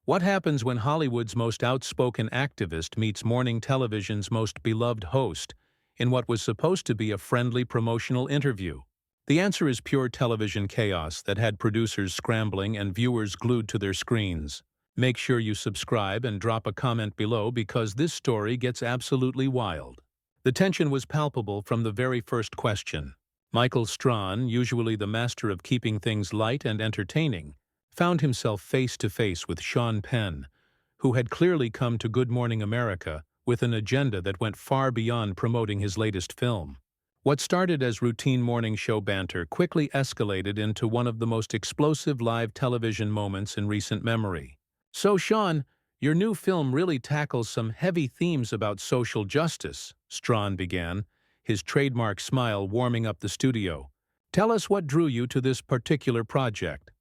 What happens when Hollywood's most outspoken activist meets morning television's most beloved host in what was supposed to be a friendly promotional interview? The answer is pure television chaos that had producers scrambling and viewers glued to their screens. Make sure you subscribe and drop a comment below because this story gets absolutely wild. The tension was palpable from the very first question. Michael Strahan, usually the master of keeping things light and entertaining, found himself face-to-face with Seann Penn, who had clearly come to Good Morning America with an agenda that went far beyond promoting his latest film. What started as routine morning show banter quickly escalated into one of the most explosive live television moments in recent memory. "So, Seann, your new film really tackles some heavy themes about social justice," Strahan began, his trademark smile warming up the studio. "Tell us what drew you to this particular project."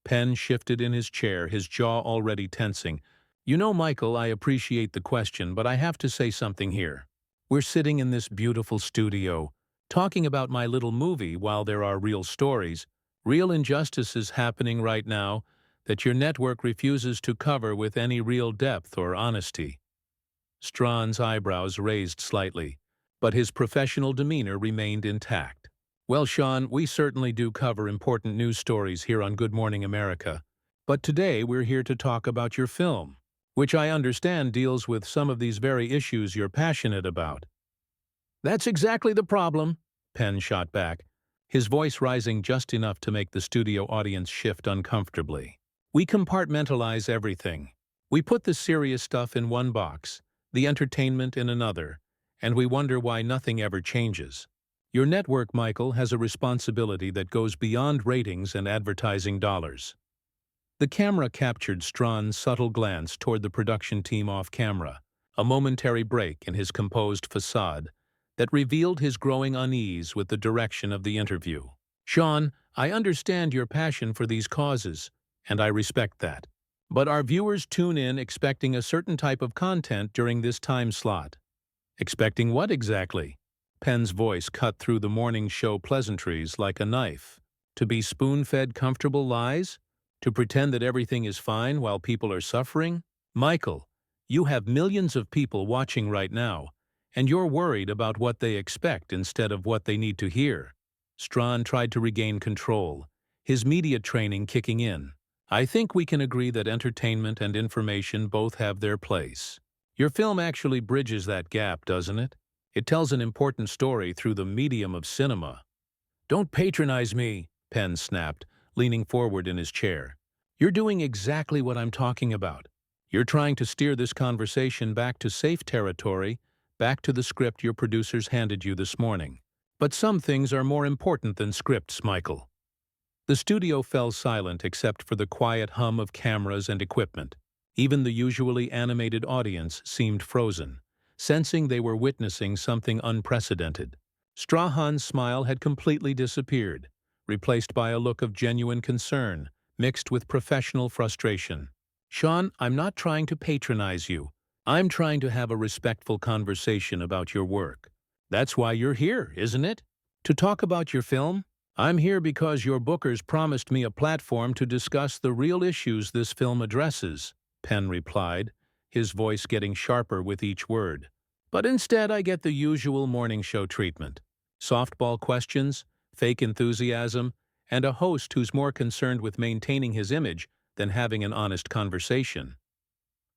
Penn shifted in his chair, his jaw already tensing. "You know, Michael, I appreciate the question, but I have to say something here. We're sitting in this beautiful studio, talking about my little movie while there are real stories, real injustices happening right now that your network refuses to cover with any real depth or honesty." Strahan's eyebrows raised slightly, but his professional demeanor remained intact. "Well, Seann, we certainly do cover important news stories here on Good Morning America, but today we're here to talk about your film, which I understand deals with some of these very issues you're passionate about." "That's exactly the problem," Penn shot back, his voice rising just enough to make the studio audience shift uncomfortably. "We compartmentalize everything. We put the serious stuff in one box, the entertainment in another, and we wonder why nothing ever changes. Your network, Michael, has a responsibility that goes beyond ratings and advertising dollars." The camera captured Strahan's subtle glance toward the production team off-camera, a momentary break in his composed facade that revealed his growing unease with the direction of the interview. "Seann, I understand your passion for these causes, and I respect that. But our viewers tune in expecting a certain type of content during this time slot." "Expecting what exactly?" Penn's voice cut through the morning show pleasantries like a knife. "To be spoon-fed comfortable lies? To pretend that everything is fine while people are suffering? Michael, you have millions of people watching right now, and you're worried about what they expect instead of what they need to hear." Strahan tried to regain control, his media training kicking in. "I think we can agree that entertainment and information both have their place. Your film actually bridges that gap, doesn't it? It tells an important story through the medium of cinema." "Don't patronize me," Penn snapped, leaning forward in his chair. "You're doing exactly what I'm talking about. You're trying to steer this conversation back to safe territory, back to the script your producers handed you this morning. But some things are more important than scripts, Michael." The studio fell silent except for the quiet hum of cameras and equipment. Even the usually animated audience seemed frozen, sensing they were witnessing something unprecedented. Strahan's smile had completely disappeared, replaced by a look of genuine concern, mixed with professional frustration. "Seann, I'm not trying to patronize you. I'm trying to have a respectful conversation about your work. That's why you're here, isn't it? To talk about your film? I'm here because your bookers promised me a platform to discuss the real issues this film addresses," Penn replied, his voice getting sharper with each word. "But instead I get the usual morning show treatment. Softball questions, fake enthusiasm, and a host who's more concerned with maintaining his image than having an honest conversation."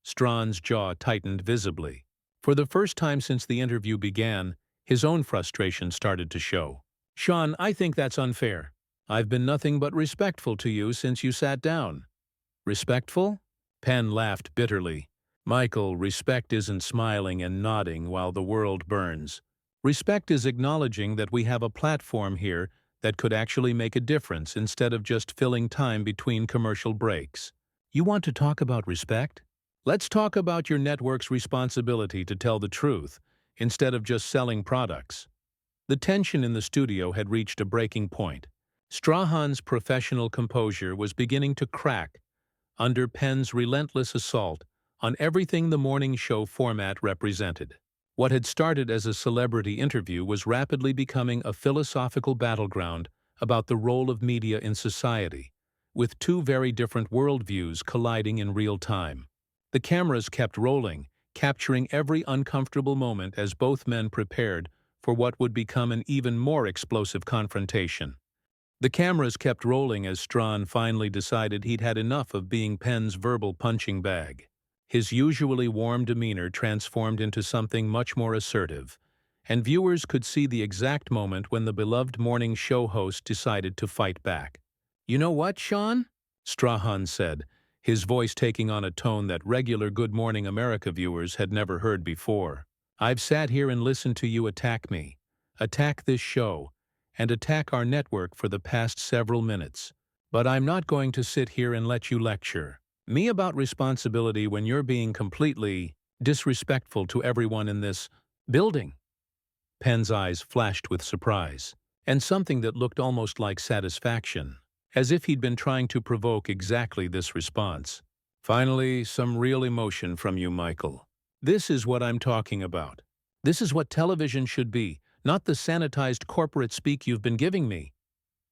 Strahan's jaw tightened visibly. For the first time since the interview began, his own frustration started to show. "Seann, I think that's unfair. I've been nothing but respectful to you since you sat down." "Respectful?" Penn laughed bitterly. "Michael, respect isn't smiling and nodding while the world burns. Respect is acknowledging that we have a platform here that could actually make a difference instead of just filling time between commercial breaks." "You want to talk about respect? Let's talk about your network's responsibility to tell the truth, instead of just selling products." The tension in the studio had reached a breaking point. Strahan's professional composure was beginning to crack under Penn's relentless assault on everything the morning show format represented. What had started as a celebrity interview was rapidly becoming a philosophical battleground about the role of media in society, with two very different worldviews colliding in real time. The cameras kept rolling, capturing every uncomfortable moment as both men prepared for what would become an even more explosive confrontation. The cameras kept rolling as Strahan finally decided he'd had enough of being Penn's verbal punching bag. His usually warm demeanor transformed into something much more assertive, and viewers could see the exact moment when the beloved morning show host decided to fight back. "You know what, Seann?" Strahan said, his voice taking on a tone that regular Good Morning America viewers had never heard before. "I've sat here and listened to you attack me, attack this show, and attack our network for the past several minutes. But I'm not going to sit here and let you lecture me about responsibility when you're being completely disrespectful to everyone in this building." Penn's eyes flashed with surprise, and something that looked almost like satisfaction, as if he'd been trying to provoke exactly this response. "Finally, some real emotion from you, Michael. This is what I'm talking about. This is what television should be, not the sanitized corporate speak you've been giving me."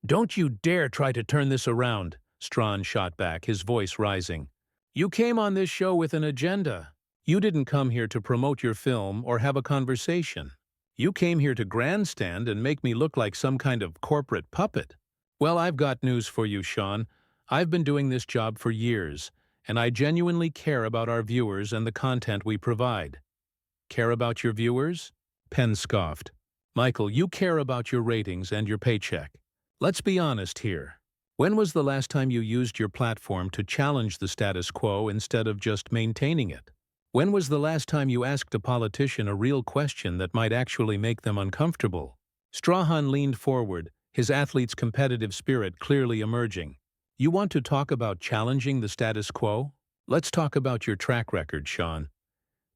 "Don't you dare try to turn this around," Strahan shot back, his voice rising. "You came on this show with an agenda. You didn't come here to promote your film or have a conversation. You came here to grandstand and make me look like some kind of corporate puppet." "Well, I've got news for you, Seann. I've been doing this job for years, and I genuinely care about our viewers and the content we provide." "Care about your viewers?" Penn scoffed. "Michael, you care about your ratings and your paycheck. Let's be honest here. When was the last time you used your platform to challenge the status quo instead of just maintaining it? When was the last time you asked a politician a real question that might actually make them uncomfortable?" Strahan leaned forward, his athlete's competitive spirit clearly emerging. "You want to talk about challenging the status quo? Let's talk about your track record, Seann.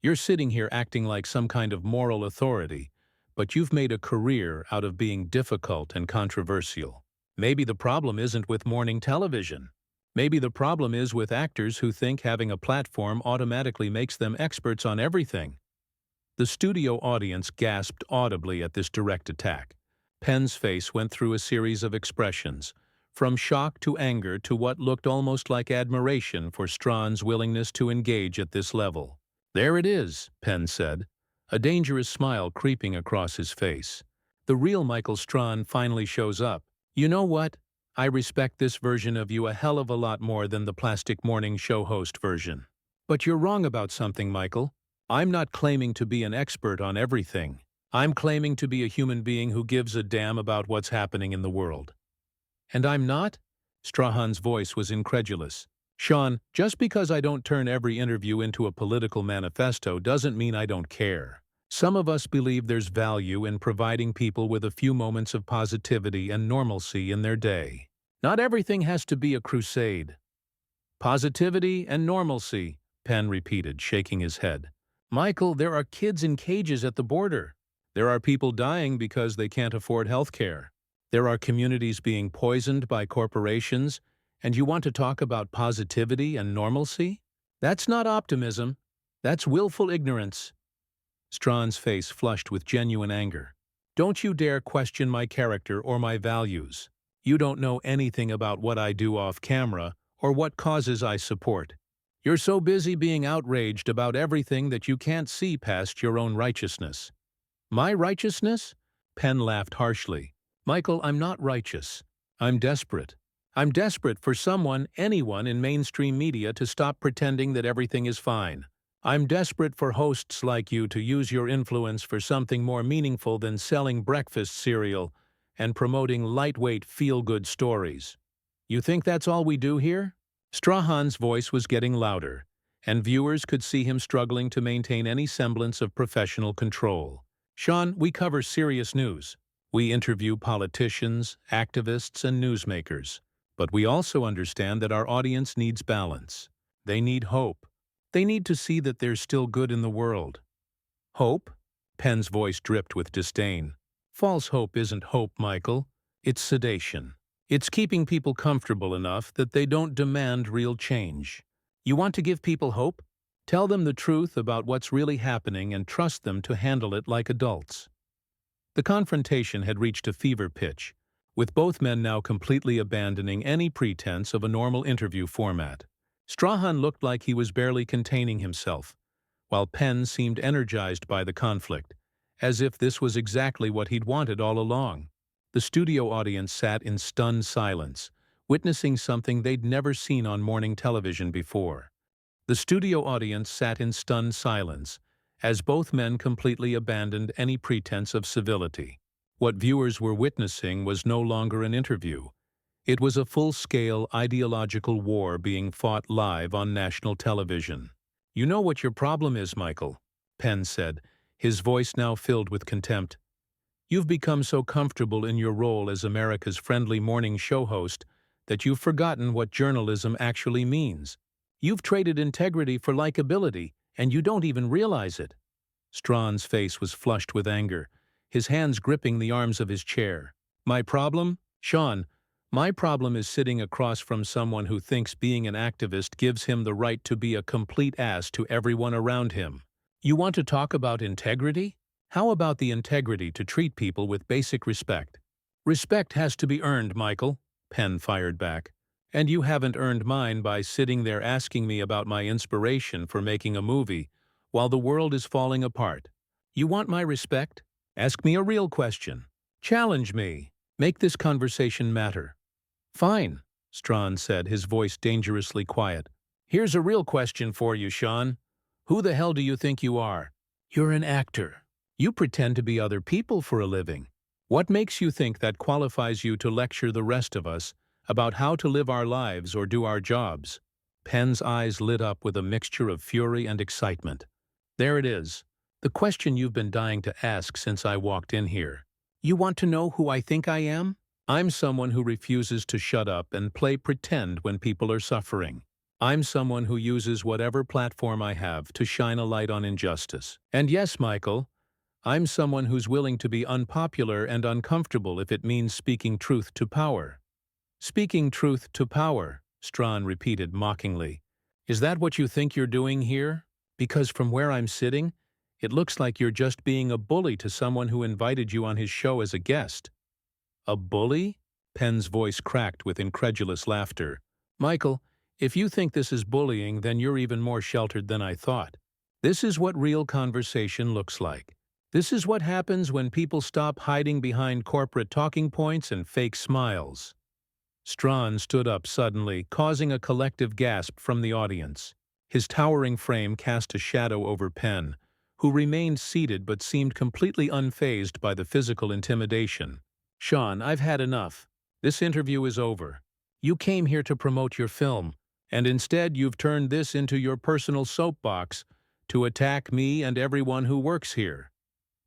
You're sitting here acting like some kind of moral authority, but you've made a career out of being difficult and controversial. Maybe the problem isn't with morning television. Maybe the problem is with actors who think having a platform automatically makes them experts on everything." The studio audience gasped audibly at this direct attack. Penn's face went through a series of expressions, from shock to anger to what looked almost like admiration for Strahan's willingness to engage at this level. "There it is," Penn said, a dangerous smile creeping across his face. "The real Michael Strahan finally shows up. You know what? I respect this version of you a hell of a lot more than the plastic morning show host version. But you're wrong about something, Michael. I'm not claiming to be an expert on everything. I'm claiming to be a human being who gives a damn about what's happening in the world." "And I'm not?" Strahan's voice was incredulous. "Seann, just because I don't turn every interview into a political manifesto doesn't mean I don't care. Some of us believe there's value in providing people with a few moments of positivity and normalcy in their day. Not everything has to be a crusade." "Positivity and normalcy," Penn repeated, shaking his head. "Michael, there are kids in cages at the border. There are people dying because they can't afford health care. There are communities being poisoned by corporations, and you want to talk about positivity and normalcy? That's not optimism. That's willful ignorance." Strahan's face flushed with genuine anger. "Don't you dare question my character or my values. You don't know anything about what I do off camera or what causes I support. You're so busy being outraged about everything that you can't see past your own righteousness." "My righteousness?" Penn laughed harshly. "Michael, I'm not righteous. I'm desperate. I'm desperate for anyone in mainstream media to stop pretending that everything is fine. I'm desperate for hosts like you to use your influence for something more meaningful than selling breakfast cereal and promoting lightweight feel-good stories. You think that's all we do here?" Strahan's voice was getting louder, and viewers could see him struggling to maintain any semblance of professional control. "Seann, we cover serious news. We interview politicians, activists, and newsmakers. But we also understand that our audience needs balance. They need hope. They need to see that there's still good in the world." "Hope?" Penn's voice dripped with disdain. "False hope isn't hope, Michael. It's sedation. It's keeping people comfortable enough that they don't demand real change. You want to give people hope? Tell them the truth about what's really happening and trust them to handle it like adults." The confrontation had reached a fever pitch, with both men now completely abandoning any pretense of a normal interview format. Strahan looked like he was barely containing himself, while Penn seemed energized by the conflict, as if this was exactly what he'd wanted all along. The studio audience sat in stunned silence, witnessing something they'd never seen on morning television before. The studio audience sat in stunned silence, as both men completely abandoned any pretense of civility. What viewers were witnessing was no longer an interview. It was a full-scale ideological war being fought live on national television. "You know what your problem is, Michael," Penn said, his voice now filled with contempt. "You've become so comfortable in your role as America's friendly morning show host that you've forgotten what journalism actually means. You've traded integrity for likability, and you don't even realize it." Strahan's face was flushed with anger, his hands gripping the arms of his chair. "My problem? Seann, my problem is sitting across from someone who thinks being an activist gives him the right to be a complete ass to everyone around him. You want to talk about integrity? How about the integrity to treat people with basic respect?" "Respect has to be earned, Michael," Penn fired back. "And you haven't earned mine by sitting there asking me about my inspiration for making a movie while the world is falling apart. You want my respect? Ask me a real question. Challenge me. Make this conversation matter." "Fine," Strahan said, his voice dangerously quiet. "Here's a real question for you, Seann. Who the hell do you think you are? You're an actor. You pretend to be other people for a living. What makes you think that qualifies you to lecture the rest of us about how to live our lives or do our jobs?" Penn's eyes lit up with a mixture of fury and excitement. "There it is. The question you've been dying to ask since I walked in here. You want to know who I think I am? I'm someone who refuses to shut up and play pretend when people are suffering. I'm someone who uses whatever platform I have to shine a light on injustice. And yes, Michael, I'm someone who's willing to be unpopular and uncomfortable if it means speaking truth to power." "Speaking truth to power," Strahan repeated mockingly. "Is that what you think you're doing here? Because from where I'm sitting, it looks like you're just being a bully to someone who invited you on his show as a guest." "A bully?" Penn's voice cracked with incredulous laughter. "Michael, if you think this is bullying, then you're even more sheltered than I thought. This is what real conversation looks like. This is what happens when people stop hiding behind corporate talking points and fake smiles." Strahan stood up suddenly, causing a collective gasp from the audience. His towering frame cast a shadow over Penn, who remained seated but seemed completely unfazed by the physical intimidation. "Seann, I've had enough. This interview is over. You came here to promote your film, and instead you've turned this into your personal soapbox to attack me and everyone who works here."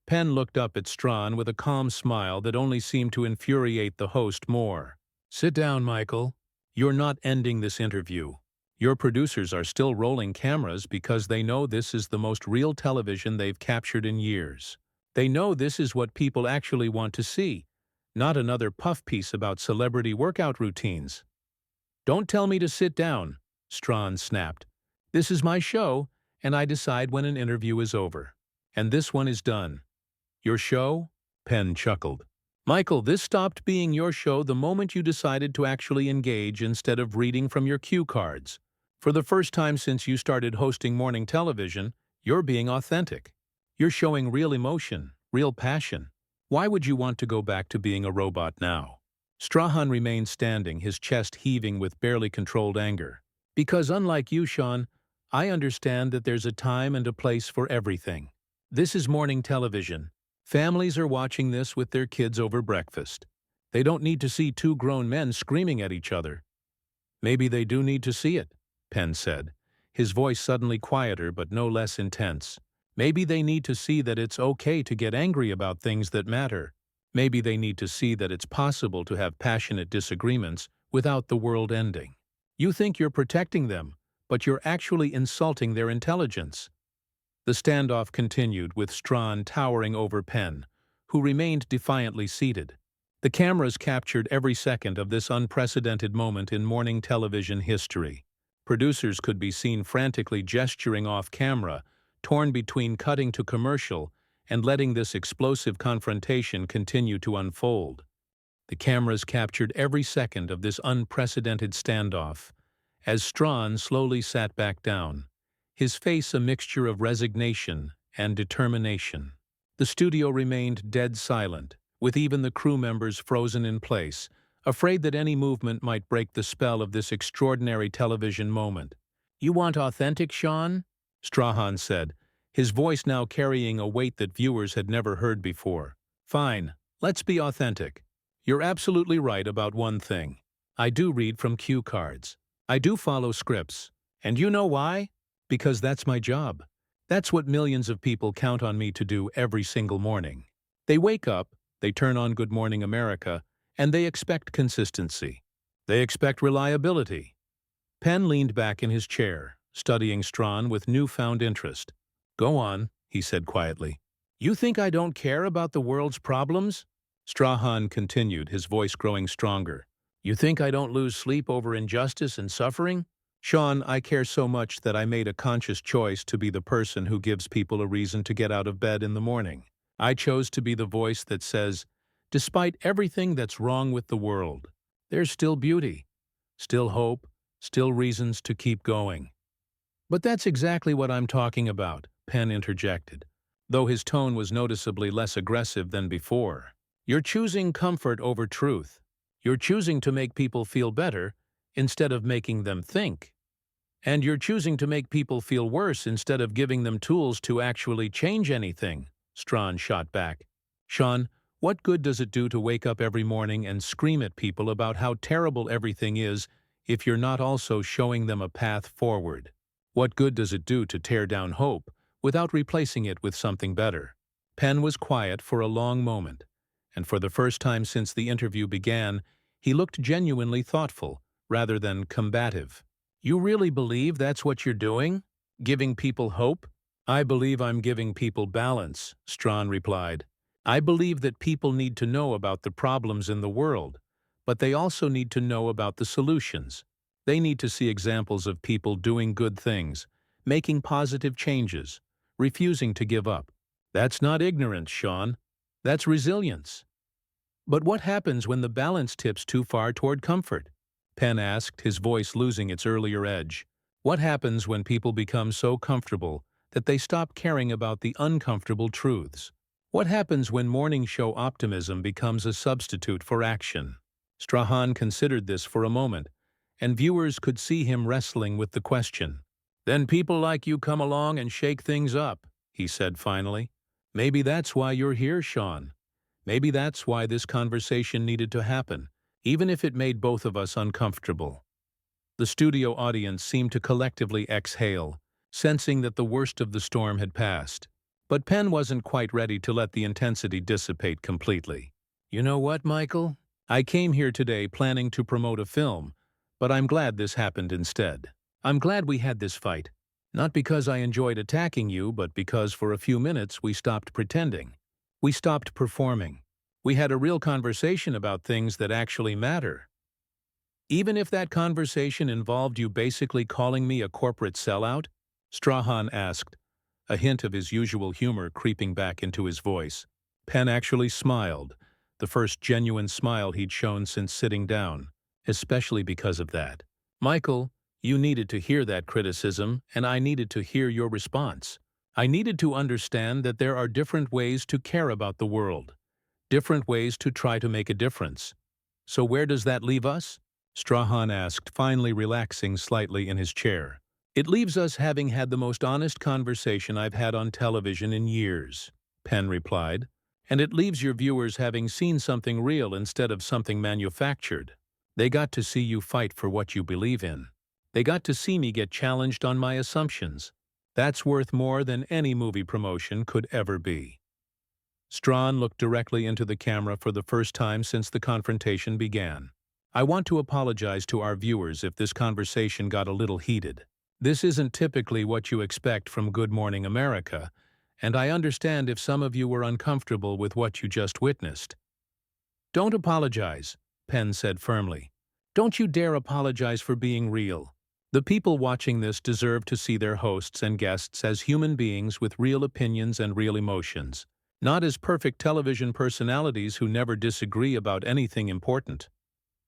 Penn looked up at Strahan with a calm smile that only seemed to infuriate the host more. "Sit down, Michael. You're not ending this interview. Your producers are still rolling cameras because they know this is the most real television they've captured in years. They know this is what people actually want to see, not another puff piece about celebrity workout routines." "Don't tell me to sit down," Strahan snapped. "This is my show, and I decide when an interview is over. And this one is done." "Your show?" Penn chuckled. "Michael, this stopped being your show the moment you decided to actually engage instead of reading from your cue cards. For the first time since you started hosting morning television, you're being authentic. You're showing real emotion, real passion. Why would you want to go back to being a robot now?" Strahan remained standing, his chest heaving with barely controlled anger. "Because unlike you, Seann, I understand that there's a time and a place for everything. This is morning television. Families are watching this with their kids over breakfast. They don't need to see two grown men screaming at each other." "Maybe they do need to see it," Penn said, his voice suddenly quieter but no less intense. "Maybe they need to see that it's okay to get angry about things that matter. Maybe they need to see that it's possible to have passionate disagreements without the world ending. You think you're protecting them, but you're actually insulting their intelligence." The standoff continued, with Strahan towering over Penn, who remained defiantly seated. The cameras captured every second of this unprecedented moment in morning television history. Producers could be seen frantically gesturing off camera, torn between cutting to commercial and letting this explosive confrontation continue to unfold. The cameras captured every second of this unprecedented standoff, as Strahan slowly sat back down, his face a mixture of resignation and determination. The studio remained dead silent, with even the crew members frozen in place, afraid that any movement might break the spell of this extraordinary television moment. "You want authentic, Seann?" Strahan said, his voice now carrying a weight that viewers had never heard before. "Fine, let's be authentic. You're absolutely right about one thing. I do read from cue cards. I do follow scripts. And you know why? Because that's my job. That's what millions of people count on me to do every single morning. They wake up, they turn on Good Morning America, and they expect consistency. They expect reliability." Penn leaned back in his chair, studying Strahan with newfound interest. "Go on," he said quietly. "You think I don't care about the world's problems?" Strahan continued, his voice growing stronger. "You think I don't lose sleep over injustice and suffering? Seann, I care so much that I made a conscious choice to be the person who gives people a reason to get out of bed in the morning. I chose to be the voice that says, despite everything that's wrong with the world, there's still beauty, still hope, still reasons to keep going." "But that's exactly what I'm talking about," Penn interjected, though his tone was noticeably less aggressive than before. "You're choosing comfort over truth. You're choosing to make people feel better instead of making them think. And you're choosing to make people feel worse instead of giving them tools to actually change anything," Strahan shot back. "Seann, what good does it do to wake up every morning and scream at people about how terrible everything is if you're not also showing them a path forward? What good does it do to tear down hope without replacing it with something better?" Penn was quiet for a long moment, and for the first time since the interview began, he looked genuinely thoughtful, rather than combative. "You really believe that's what you're doing? Giving people hope?" "I believe I'm giving people balance," Strahan replied. "I believe that people need to know about the problems in the world, but they also need to know about the solutions. They need to see examples of people doing good things, making positive changes, refusing to give up. That's not ignorance, Seann. That's resilience." "But what happens when the balance tips too far toward comfort?" Penn asked, his voice losing its earlier edge. "What happens when people become so comfortable that they stop caring about the uncomfortable truths? What happens when morning show optimism becomes a substitute for action?" Strahan considered this for a moment, and viewers could see him wrestling with the question. "Then people like you come along and shake things up," he said finally. "Maybe that's why you're here, Seann. Maybe that's why this conversation needed to happen, even if it made both of us uncomfortable." The studio audience seemed to collectively exhale, sensing that the worst of the storm had passed. But Penn wasn't quite ready to let the intensity dissipate completely. "You know what, Michael? I came here today planning to promote a film, but I'm glad this happened instead. I'm glad we had this fight. Not because I enjoyed attacking you, but because for a few minutes we stopped pretending. We stopped performing. We had a real conversation about things that actually matter. Even if that conversation involved you basically calling me a corporate sellout?" Strahan asked, a hint of his usual humor creeping back into his voice. Penn actually smiled, the first genuine smile he'd shown since sitting down, especially because of that. "Michael, you needed to hear that criticism, and I needed to hear your response. I needed to understand that there are different ways to care about the world, different ways to try to make a difference. So where does that leave us?" Strahan asked, finally relaxing slightly in his chair. "It leaves us having had the most honest conversation I've had on television in years," Penn replied. "And it leaves your viewers having seen something real instead of something manufactured. They got to see you fight for what you believe in. They got to see me get challenged on my assumptions. That's worth more than any movie promotion could ever be." Strahan looked directly into the camera for the first time since the confrontation began. "I want to apologize to our viewers if this conversation got a little heated. This isn't typically what you expect from Good Morning America, and I understand if some of you were uncomfortable with what you just witnessed." "Don't apologize," Penn said firmly. "Don't you dare apologize for being real. The people watching this deserve to see their hosts and guests as human beings with real opinions and real emotions. not as perfect television personalities who never disagree about anything important.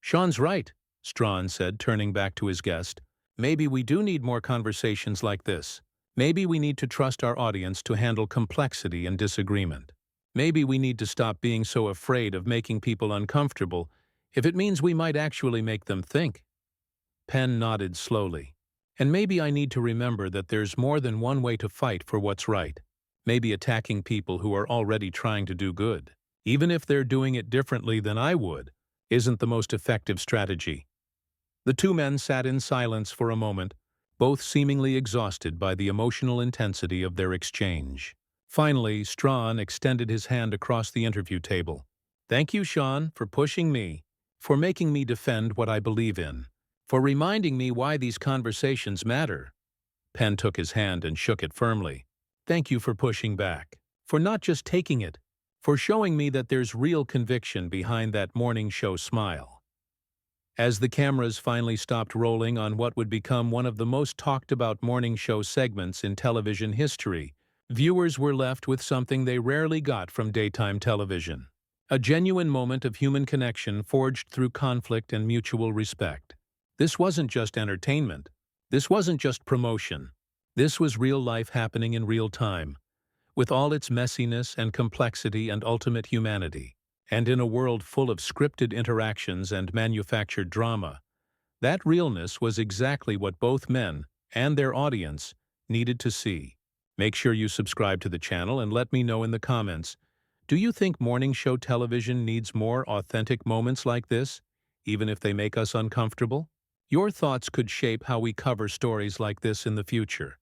Seann's right, Strahan said, turning back to his guest. Maybe we do need more conversations like this. Maybe we need to trust our audience to handle complexity and disagreement. Maybe we need to stop being so afraid of making people uncomfortable if it means we might actually make them think. Penn nodded slowly. And maybe I need to remember that there's more than one way to fight for what's right. Maybe attacking people who are already trying to do good, even if they're doing it differently than I would, isn't the most effective strategy. The two men sat in silence for a moment, both seemingly exhausted by the emotional intensity of their exchange. Finally, Strahan extended his hand across the interview table. Thank you, Seann, for pushing me, for making me defend what I believe in, for reminding me why these conversations matter. Penn took his hand and shook it firmly. Thank you for pushing back, for not just taking it, for showing me that there's real conviction behind that morning show smile. As the cameras finally stopped rolling on what would become one of the most talked about morning show segments in television history, viewers were left with something they rarely got from daytime television. A genuine moment of human connection forged through conflict and mutual respect. This wasn't just entertainment. This wasn't just promotion. This was real life happening in real time, with all its messiness and complexity and ultimate humanity. And in a world full of scripted interactions and manufactured drama, that realness was exactly what both men and their audience needed to see. Make sure you subscribe to the channel and let me know in the comments, do you think morning show television needs more authentic moments like this, even if they make us uncomfortable? Your thoughts could shape how we cover stories like this in the future.